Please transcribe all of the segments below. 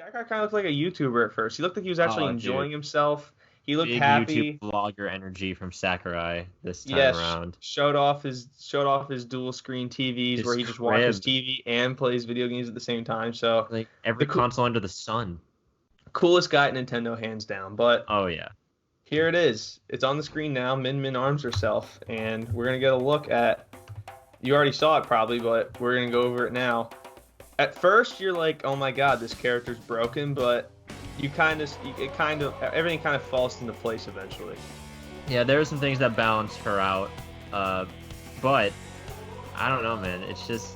Sakurai kind of looked like a YouTuber at first. He looked like he was actually Oh, dude. enjoying himself. He looked Big YouTube happy. vlogger energy from Sakurai this time Yes, around. showed off his dual screen TVs where His he just watches crib, TV and plays video games at the same time. So like the every console under the sun. coolest guy at Nintendo, hands down. But Oh yeah. here it is. It's on the screen now. Min Min arms herself, and we're gonna get a look at. You already saw it probably, but we're gonna go over it now. At first, you're like, "Oh my God, this character's broken," but everything kind of falls into place eventually. Yeah, there are some things that balance her out, but I don't know, man. It's just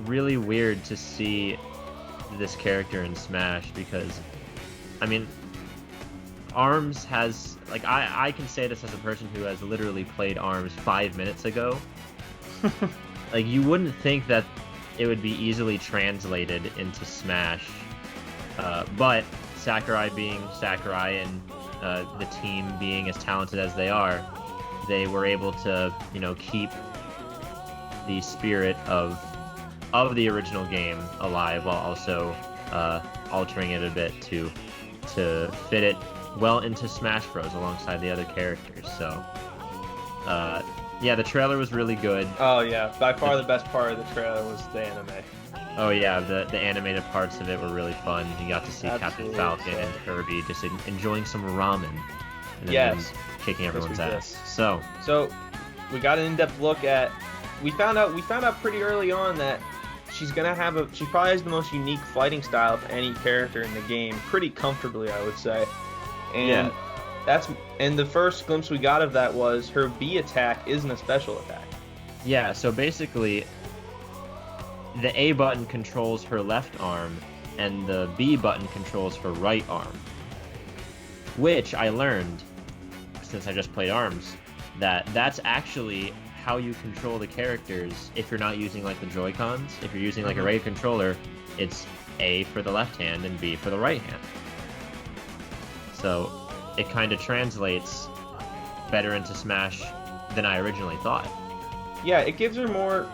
really weird to see this character in Smash because, I mean, Arms has like I can say this as a person who has literally played Arms 5 minutes ago. Like you wouldn't think that it would be easily translated into Smash, but Sakurai being Sakurai and the team being as talented as they are, they were able to keep the spirit of the original game alive while also altering it a bit to fit it well into Smash Bros. Alongside the other characters. So, yeah, the trailer was really good. Oh yeah, by far the best part of the trailer was the anime. Oh yeah, the animated parts of it were really fun. You got to see Absolutely, Captain Falcon so. and Kirby just enjoying some ramen, and then Yes. them kicking everyone's we did. ass. So So we got an in-depth look at. We found out pretty early on that she probably has the most unique fighting style of any character in the game, pretty comfortably, I would say. And the first glimpse we got of that was her B attack isn't a special attack. yeah, so basically, the A button controls her left arm, and the B button controls her right arm. Which I learned, since I just played Arms, that's actually how you control the characters if you're not using like the Joy-Cons. If you're using like a regular controller, it's A for the left hand and B for the right hand. So it kind of translates better into Smash than I originally thought. Yeah, it gives her more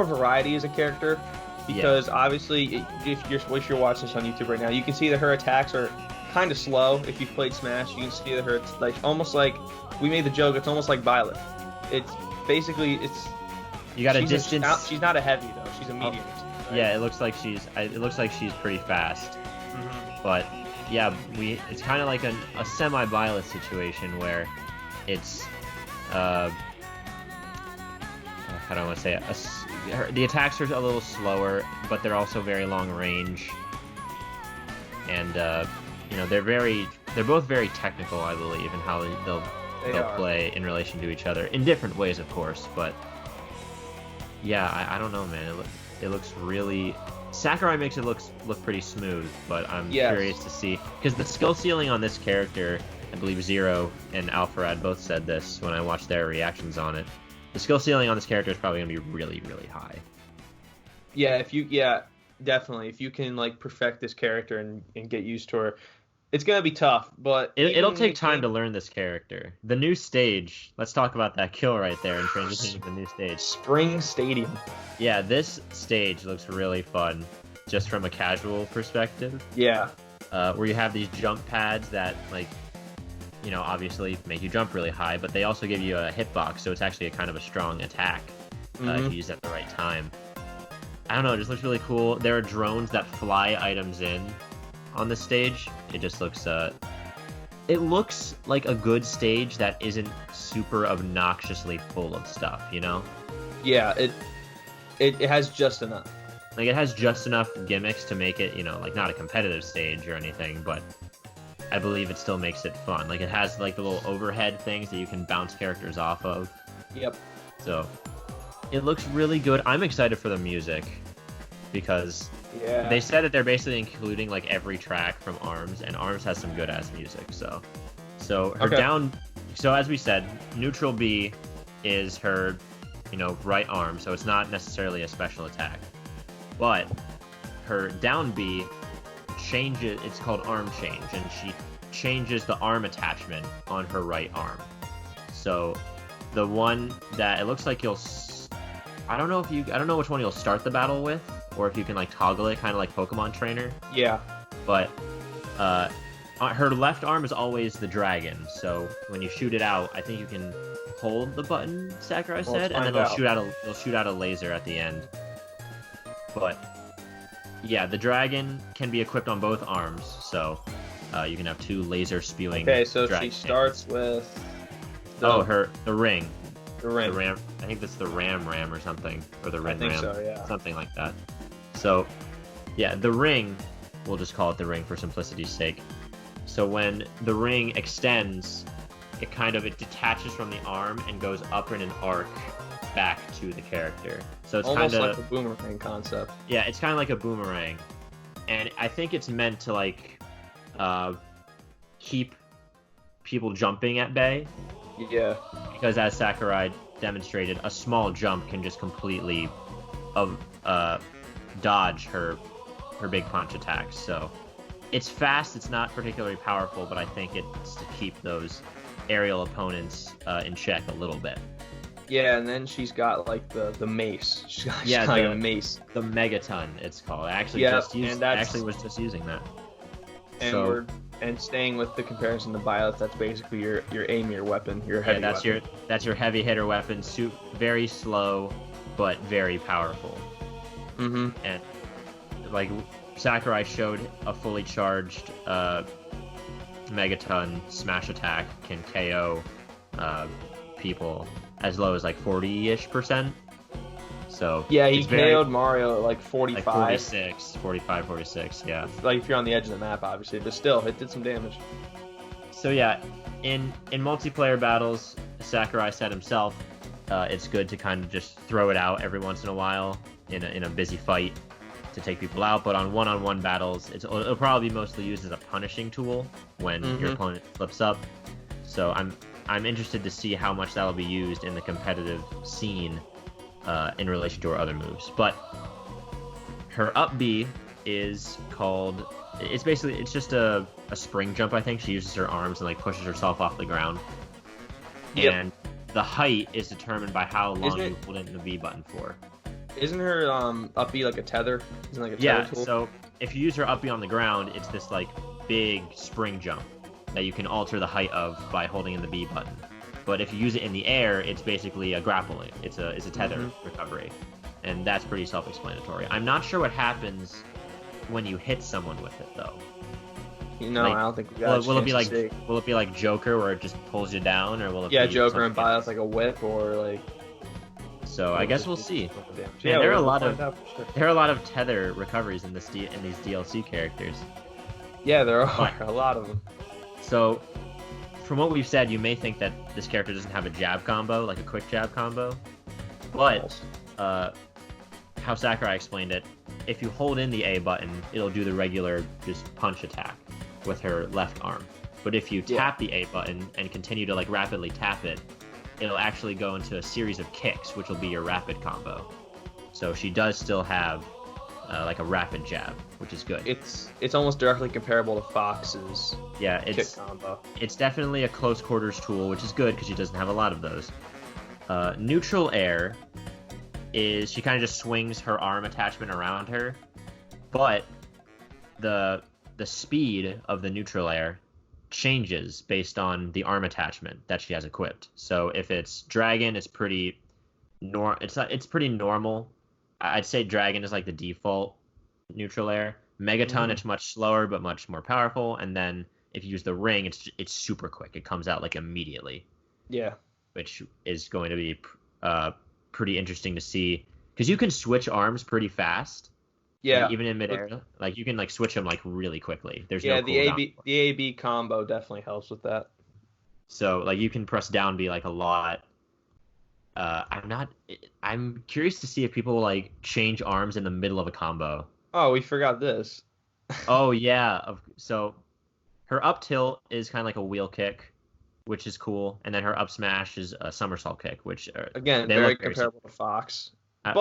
variety as a character because obviously if you're watching this on YouTube right now, you can see that her attacks are kind of slow. If you've played Smash, you can see that her like almost like we made the joke. It's almost like Violet. It's basically you got a distance. She's not a heavy though. She's a medium. Right? Yeah, it looks like she's pretty fast. But yeah, it's kind of like a semi-Violet situation where it's how do I want to say it? The attacks are a little slower, but they're also very long range, and they're both very technical, I believe, in how they'll play in relation to each other in different ways, of course. But yeah, I don't know, man. It looks really. Sakurai makes it look pretty smooth, but I'm curious to see because the skill ceiling on this character, I believe Zero and Alpharad both said this when I watched their reactions on it. The skill ceiling on this character is probably going to be really, really high. Yeah, definitely. If you can like perfect this character and get used to her, it's gonna be tough. But it'll take time to learn this character. The new stage. Let's talk about that kill right there and transition to the new stage. Spring Stadium. Yeah, this stage looks really fun, just from a casual perspective. Yeah. Where you have these jump pads that obviously make you jump really high, but they also give you a hitbox, so it's actually a kind of a strong attack if you use it at the right time. I don't know, it just looks really cool. There are drones that fly items in on this stage. It just looks it looks like a good stage that isn't super obnoxiously full of stuff, Yeah, it has just enough. Like it has just enough gimmicks to make it, like not a competitive stage or anything, but I believe it still makes it fun. Like it has like the little overhead things that you can bounce characters off of. Yep. So it looks really good. I'm excited for the music because they said that they're basically including like every track from Arms, and Arms has some good ass music. So her down. So as we said, neutral B is her, right arm. So it's not necessarily a special attack, but her down B changes. It's called arm change, and she changes the arm attachment on her right arm. So the one that it looks like I don't know which one you'll start the battle with, or if you can like toggle it, kind of like Pokemon Trainer. Yeah. But her left arm is always the dragon. So when you shoot it out, I think you can hold the button, Sakurai said, and then it'll shoot out a laser at the end. But yeah, the dragon can be equipped on both arms, so you can have 2 laser spewing. Okay, so she starts with the ring. The ring. The ram. I think that's the ram or something, or the red ram. So, yeah. Something like that. So, yeah, the ring. We'll just call it the ring for simplicity's sake. So when the ring extends, it detaches from the arm and goes up in an arc back to the character. So it's almost kind of like a boomerang concept. Yeah, it's kind of like a boomerang, and I think it's meant to like keep people jumping at bay. Yeah. Because as Sakurai demonstrated, a small jump can just completely dodge her big punch attacks. So it's fast. It's not particularly powerful, but I think it's to keep those aerial opponents in check a little bit. Yeah, and then she's got like the mace. She's got a mace. The megaton, it's called. I actually was just using that. And staying with the comparison to Violet, that's basically your Amir weapon, your heavy weapon. That's your heavy hitter weapon. Very slow, but very powerful. Mm-hmm. And like Sakurai showed, a fully charged megaton smash attack can KO people as low as like 40-ish%. So yeah, he KO'd Mario at like 45. Like 46, yeah. Like if you're on the edge of the map, obviously, but still, it did some damage. So yeah, in multiplayer battles, Sakurai said himself, it's good to kind of just throw it out every once in a while in a busy fight to take people out. But on one-on-one battles, it'll probably be mostly used as a punishing tool when your opponent slips up. So I'm interested to see how much that'll be used in the competitive scene in relation to her other moves. But her up B is called, it's just a spring jump, I think. She uses her arms and like pushes herself off the ground. Yep. And the height is determined by how long you hold in the B button for. Isn't her up B like a tether? Isn't it like a tether tool? So if you use her up B on the ground, it's this like big spring jump that you can alter the height of by holding in the B button. But if you use it in the air, it's basically a grappling. It's a tether recovery, and that's pretty self-explanatory. I'm not sure what happens when you hit someone with it, though. I don't think we got will it be like Joker, where it just pulls you down, or will it? Yeah, Joker and Violet's like a whip, or like. So I guess we'll see. Yeah, there are a lot of tether recoveries in these DLC characters. Yeah, there are a lot of them. So, from what we've said, you may think that this character doesn't have a jab combo, like a quick jab combo. But, how Sakurai explained it, if you hold in the A button, it'll do the regular just punch attack with her left arm. But if you tap the A button and continue to like rapidly tap it, it'll actually go into a series of kicks, which will be your rapid combo. So she does still have like a rapid jab, which is good. It's almost directly comparable to Fox's kick combo. It's definitely a close quarters tool, which is good because she doesn't have a lot of those. Neutral air is she kind of just swings her arm attachment around her, but the speed of the neutral air changes based on the arm attachment that she has equipped. So if it's Dragon, it's pretty normal. I'd say Dragon is like the default neutral air. Megaton, it's much slower but much more powerful. And then if you use the ring, it's super quick. It comes out like immediately. Yeah. Which is going to be pretty interesting to see because you can switch arms pretty fast. Yeah. Like, even in midair, like you can like switch them like really quickly. There's no the AB combo definitely helps with that. So like you can press down B like a lot. I'm curious to see if people will like change arms in the middle of a combo. Oh, we forgot this. Oh yeah. So her up tilt is kind of like a wheel kick, which is cool, and then her up smash is a somersault kick, which again very comparable to Fox. But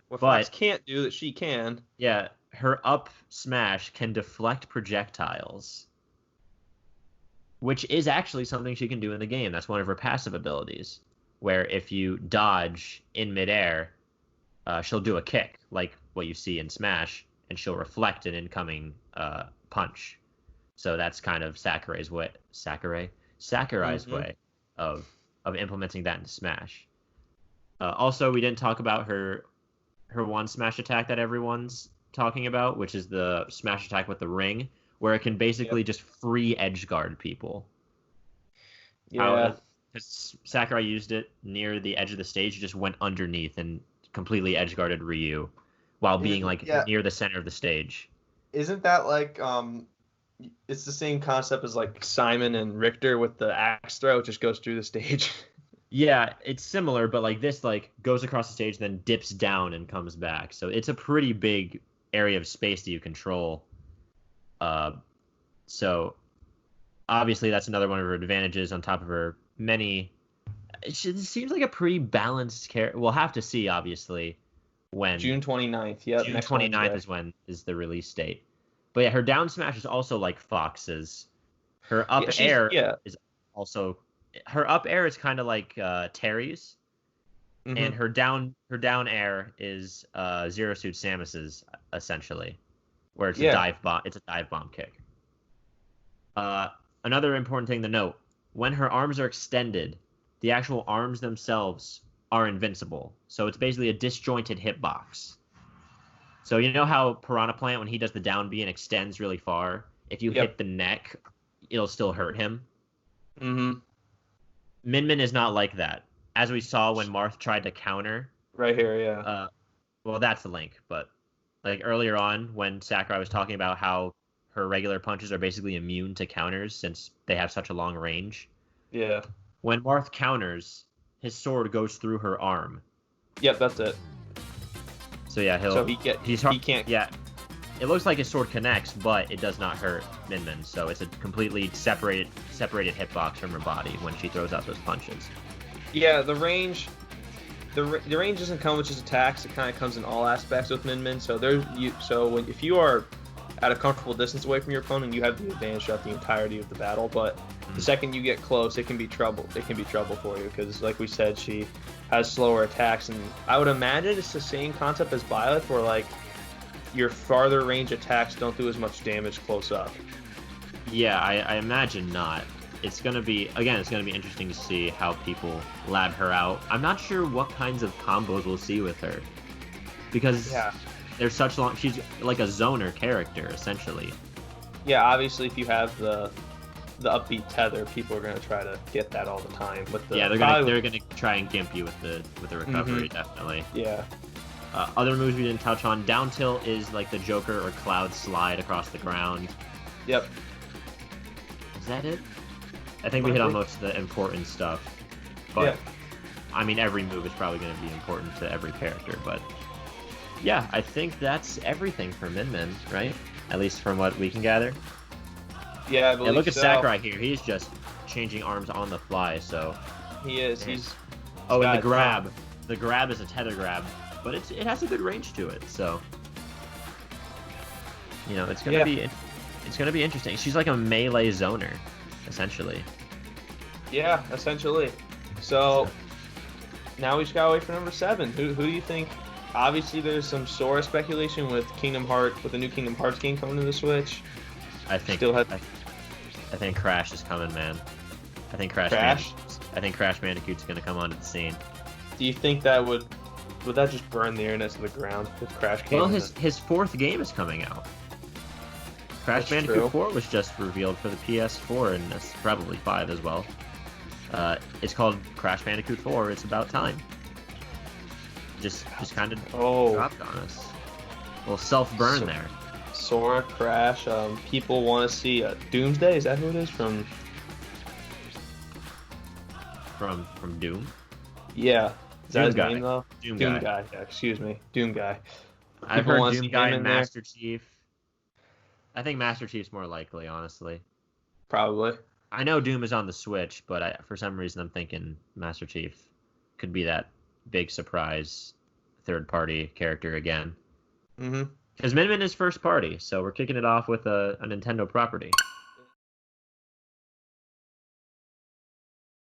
what Fox can't do that she can. Yeah, her up smash can deflect projectiles, which is actually something she can do in the game. That's one of her passive abilities, where if you dodge in midair, she'll do a kick, like what you see in Smash, and she'll reflect an incoming punch. So that's kind of Sakurai's way of implementing that into Smash. Also, we didn't talk about her one Smash attack that everyone's talking about, which is the Smash attack with the ring, where it can basically just free edge guard people. Yeah. Sakurai used it near the edge of the stage, just went underneath and completely edge guarded Ryu while being near the center of the stage. Isn't that like it's the same concept as like Simon and Richter with the axe throw, it just goes through the stage. Yeah, it's similar, but like this like goes across the stage, then dips down and comes back. So it's a pretty big area of space that you control. So obviously that's another one of her advantages on top of her many. It seems like a pretty balanced character. We'll have to see, obviously, when June 29th. Yeah, June 29th is the release date. But yeah, her down smash is also like Fox's. Her up air is also. Her up air is kind of like Terry's, and her down air is Zero Suit Samus's essentially, where it's a dive bomb. It's a dive bomb kick. Another important thing to note: when her arms are extended, the actual arms themselves are invincible. So it's basically a disjointed hitbox. So you know how Piranha Plant, when he does the down B and extends really far, if you hit the neck, it'll still hurt him. Mm-hmm. Min Min is not like that. As we saw when Marth tried to counter. Right here, yeah. Well, that's the link. But like earlier on, when Sakurai was talking about how her regular punches are basically immune to counters since they have such a long range. Yeah. When Marth counters, his sword goes through her arm. Yep, that's it. So yeah, he can't. Yeah, it looks like his sword connects, but it does not hurt Min Min. So it's a completely separated hitbox from her body when she throws out those punches. Yeah, the range doesn't come with just attacks. It kind of comes in all aspects with Min Min. So if you are at a comfortable distance away from your opponent, you have the advantage throughout the entirety of the battle. But the second you get close, it can be trouble. It can be trouble for you because, like we said, she has slower attacks, and I would imagine it's the same concept as Byleth, where like your farther range attacks don't do as much damage close up. Yeah, I imagine not. It's gonna be interesting to see how people lab her out. I'm not sure what kinds of combos we'll see with her, because there's such long. She's like a zoner character essentially. Yeah, obviously, if you have the upbeat tether, people are gonna try to get that all the time. They're gonna try and gimp you with the recovery, definitely. Yeah. Other moves we didn't touch on. Down tilt is like the Joker or Cloud slide across the ground. Yep. Is that it? I think we hit on most of the important stuff. But I mean, every move is probably going to be important to every character. But yeah, I think that's everything for Min Min, right? At least from what we can gather. Yeah, I believe look at Sakurai here. He's just changing arms on the fly. So he is. He's. Oh, and the grab. The grab is a tether grab, but it has a good range to it. So it's gonna be interesting. She's like a melee zoner, essentially. Yeah, essentially. So now we just gotta wait for number 7. Who do you think? Obviously, there's some Sora speculation with the new Kingdom Hearts game coming to the Switch. I think Crash is coming, man. I think Crash Bandicoot's gonna come onto the scene. Do you think that would that just burn the internet to the ground if Crash came? Well, his 4th game is coming out. Crash Bandicoot 4 was just revealed for the PS4 and probably 5 as well. It's called Crash Bandicoot 4. It's about time. Just kind of dropped on us. A little self-burn there. Sora, Crash. People want to see Doomsday. Is that who it is from Doom? Yeah. Is that his Guy. name though? Doom Guy. Yeah, excuse me. Doom Guy. I've heard Doom Guy and Master Chief. I think Master Chief's more likely, honestly. Probably. I know Doom is on the Switch, but for some reason I'm thinking Master Chief could be that big surprise third-party character again. Mm-hmm. Because Min Min is first party, so we're kicking it off with a Nintendo property.